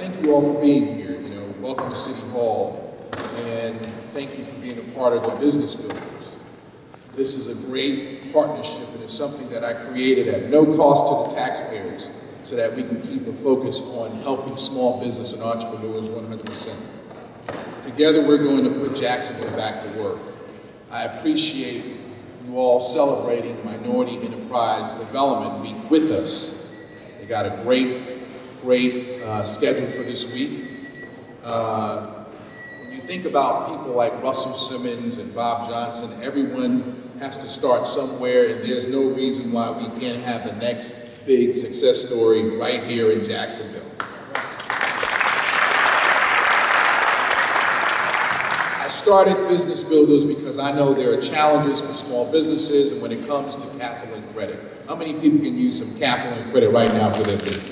thank you all for being here. You know, welcome to City Hall, and thank you for being a part of the Business Builders. This is a great partnership, and it's something that I created at no cost to the taxpayers so that we can keep a focus on helping small business and entrepreneurs 100%. Together, we're going to put Jacksonville back to work. I appreciate you all celebrating Minority Enterprise Development Week with us. They got a great schedule for this week. When you think about people like Russell Simmons and Bob Johnson, everyone has to start somewhere, and there's no reason why we can't have the next big success story right here in Jacksonville. I started Business Builders because I know there are challenges for small businesses and when it comes to capital and credit. How many people can use some capital and credit right now for their business?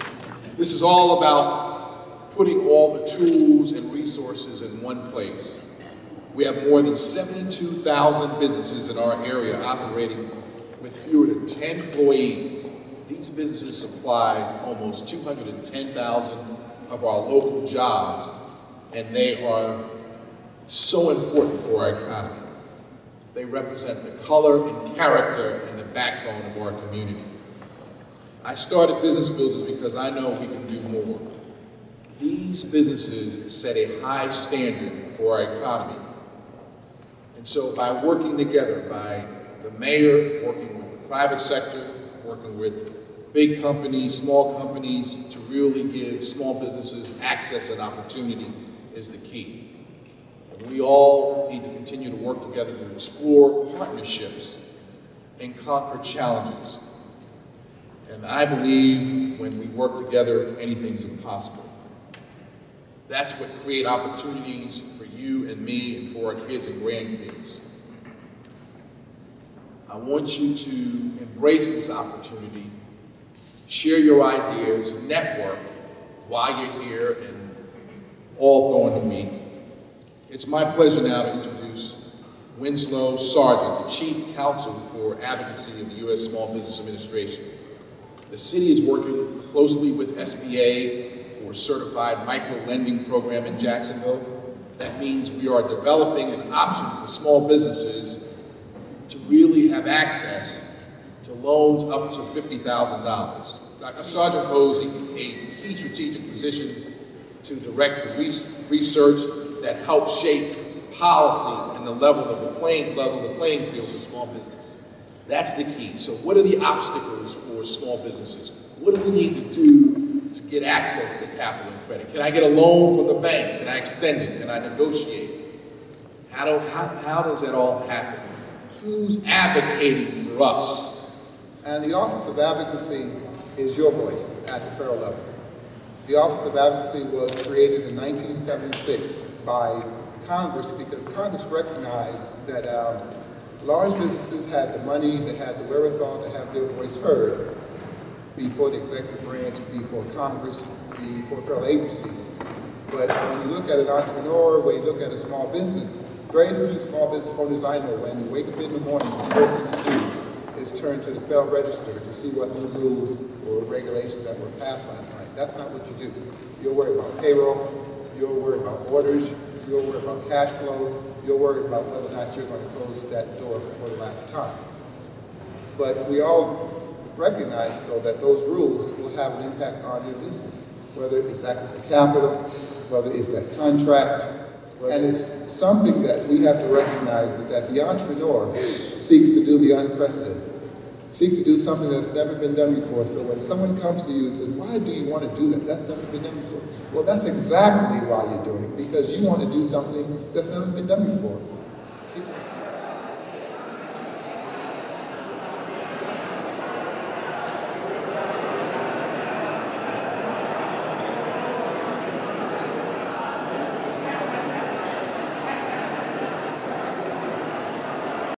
This is all about putting all the tools and resources in one place. We have more than 72,000 businesses in our area operating with fewer than 10 employees. These businesses supply almost 210,000 of our local jobs, and they are so important for our economy. They represent the color and character and the backbone of our community. I started Business Builders because I know we can do more. These businesses set a high standard for our economy. And so by working together, by the mayor, working with the private sector, working with big companies, small companies, to really give small businesses access and opportunity is the key. And we all need to continue to work together to explore partnerships and conquer challenges. And I believe when we work together, anything's impossible. That's what creates opportunities for you and me and for our kids and grandkids. I want you to embrace this opportunity, share your ideas, network while you're here and all during the week. It's my pleasure now to introduce Winslow Sargeant, the Chief Counsel for Advocacy of the U.S. Small Business Administration. The city is working closely with SBA for a certified micro-lending program in Jacksonville. That means we are developing an option for small businesses to really have access to loans up to $50,000. Dr. Sargeant holds a key strategic position to direct the research that helps shape policy and the level of the playing field for small business. That's the key. So what are the obstacles for small businesses? What do we need to do to get access to capital and credit? Can I get a loan from the bank? Can I extend it? Can I negotiate? How does that all happen? Who's advocating for us? And the Office of Advocacy is your voice at the federal level. The Office of Advocacy was created in 1976 by Congress because Congress recognized that large businesses had the money, they had the wherewithal to have their voice heard before the executive branch, before Congress, before federal agencies. But when you look at an entrepreneur, when you look at a small business, very few small business owners I know, when you wake up in the morning, the first thing you do is turn to the Federal Register to see what new rules or regulations that were passed last night. That's not what you do. You're worried about payroll, you're worried about orders, you're worried about cash flow, you're worried about whether or not you're going to close that door for the last time. But we all recognize, though, that those rules will have an impact on your business, whether it's access to capital, whether it's that contract. And it's something that we have to recognize is that the entrepreneur seeks to do the unprecedented, seeks to do something that's never been done before. So when someone comes to you and says, why do you want to do that? That's never been done before. Well, that's exactly why you're doing it, because you want to do something that's never been done before.